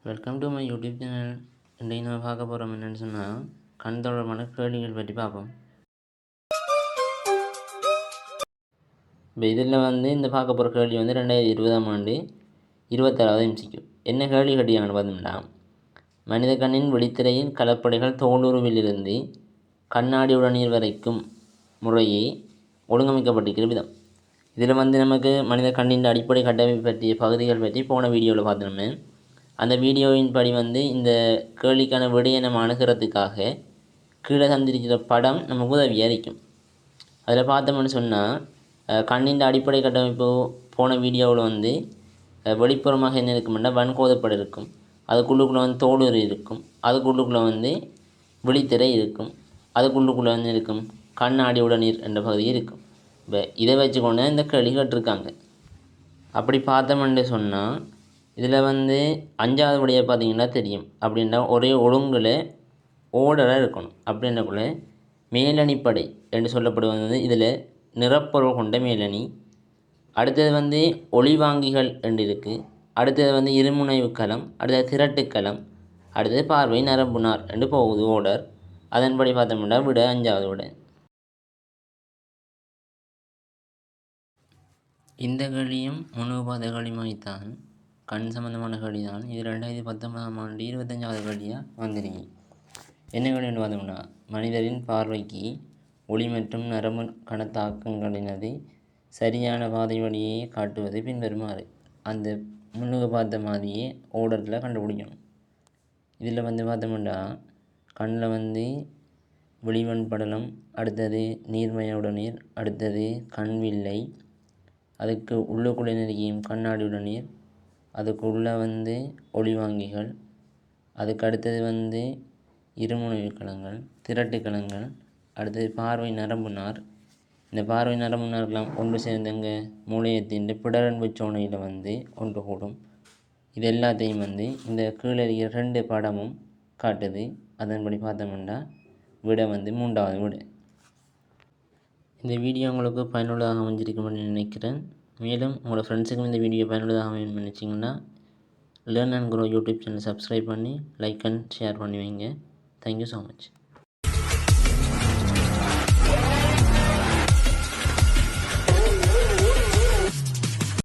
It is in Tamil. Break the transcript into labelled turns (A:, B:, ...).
A: Welcome to my YouTube channel. இன்றைக்கு நம்ம பார்க்க போகிறோம் என்னென்னு சொன்னால் கண் தொடர்பான கேள்விகள் பற்றி பார்ப்போம். இப்போ இதில் இந்த பார்க்க போகிற கேள்வி 2020ஆம் ஆண்டு 26வது MCQ. என்ன கேள்வி கேட்டியாங்கன்னு பார்த்தோம்னா, மனித கண்ணின் வெளித்திரையின் கலப்படைகள் தோலுருவிலிருந்து கண்ணாடி உடனீர் வரைக்கும் முறையே ஒழுங்கமைக்கப்பட்டிருக்கிற விதம். இதில் நமக்கு மனித கண்ணின் அடிப்படை கட்டமைப்பு பற்றிய பகுதிகள் பற்றி போன வீடியோவில் பார்த்தோமே. அந்த வீடியோவின் படி இந்த கேள்விக்கான விடையை நம்ம அணுகிறதுக்காக கீழே தந்திருக்கிற படம் நமக்கு உதவியாக இருக்கும். அதில் பார்த்தோம்னு சொன்னால் கண்ணின் அடிப்படை கட்டமைப்பு போன வீடியோவில் வெளிப்புறமாக என்ன இருக்குமெண்டா வன்கோதப்படு இருக்கும், அதுக்குள்ளுக்குள்ளே தோலுறு இருக்கும், அதுக்குள்ளுக்குள்ளே விழித்திரை இருக்கும், அதுக்குள்ளுக்குள்ளே இருக்கும் கண்ணாடி உடனீர் என்ற பகுதி இருக்கும். இப்போ இதை வச்சுக்கொண்டு இந்த கேள்வி கேட்டிருக்காங்க. அப்படி பார்த்தோம்னு சொன்னால் இதில் 5வது விடையை பார்த்தீங்கன்னா தெரியும். அப்படின்னா ஒரே ஒழுங்கில் ஓர்டராக இருக்கணும். அப்படின்றக்குள்ள மேலணிப்படை என்று சொல்லப்படுவது இதில் நிறப்பொருள் கொண்ட மேலணி. அடுத்தது ஒளிவாங்கிகள் என்று இருக்குது. அடுத்தது இருமுனைவு களம், அடுத்தது திரட்டுக்களம், அடுத்தது பார்வை நரம்புனார் என்று போகுது ஓர்டர். அதன்படி பார்த்தோம்னா விட 5வது விட. இந்த கேள்வியும் முன்பு பார்த்த கேள்விமாய்த்தான், கண் சம்பந்தமான கேள்வி தான். இது 2019ஆம் ஆண்டு 25வது கேள்வியாக வந்துருங்க. என்ன கேள்வின்னு பார்த்தோம்னா, மனிதரின் பார்வைக்கு ஒளி மற்றும் நரம்பு கணத்தாக்கங்களினது சரியான பாதை வழியை காட்டுவது பின்வருமாறு. அந்த முன்னுக்கு பார்த்த மாதிரியே ஓர்டரில் கண்டுபிடிக்கணும். இதில் பார்த்தோம்னா கண்ணில் வெளிவன் படலம், அடுத்தது நீர்மயோடநீர், அடுத்தது கண்வில்லை, அதுக்கு உள்ளுக்குள்ளே நெருக்கியும் கண்ணாடியுடன் நீர், அதுக்குள்ளே ஒளிவாங்கிகள், அதுக்கு அடுத்தது இருமுனைவு களங்கள், திரட்டுக்களங்கள், அடுத்தது பார்வை நரம்புனார். இந்த பார்வை நரம்புனார்லாம் ஒன்று சேர்ந்தங்க மூளையத்தின் பிடரன்பு சோனையில் ஒன்று கூடும். இது எல்லாத்தையும் இந்த கீழே 2 படமும் காட்டுது. அதன்படி பார்த்தோம்னா விட 3வது விட. இந்த வீடியோ உங்களுக்கு பயனுள்ளதாக அமைஞ்சிருக்கும்னு நினைக்கிறேன். மேலும் உங்களோட ஃப்ரெண்ட்ஸுக்கும் இந்த வீடியோ பயனுள்ளதாக அமையும் நினச்சிங்கன்னா learn and grow YouTube channel subscribe பண்ணி லைக் அண்ட் ஷேர் பண்ணி வைங்க. Thank you so much.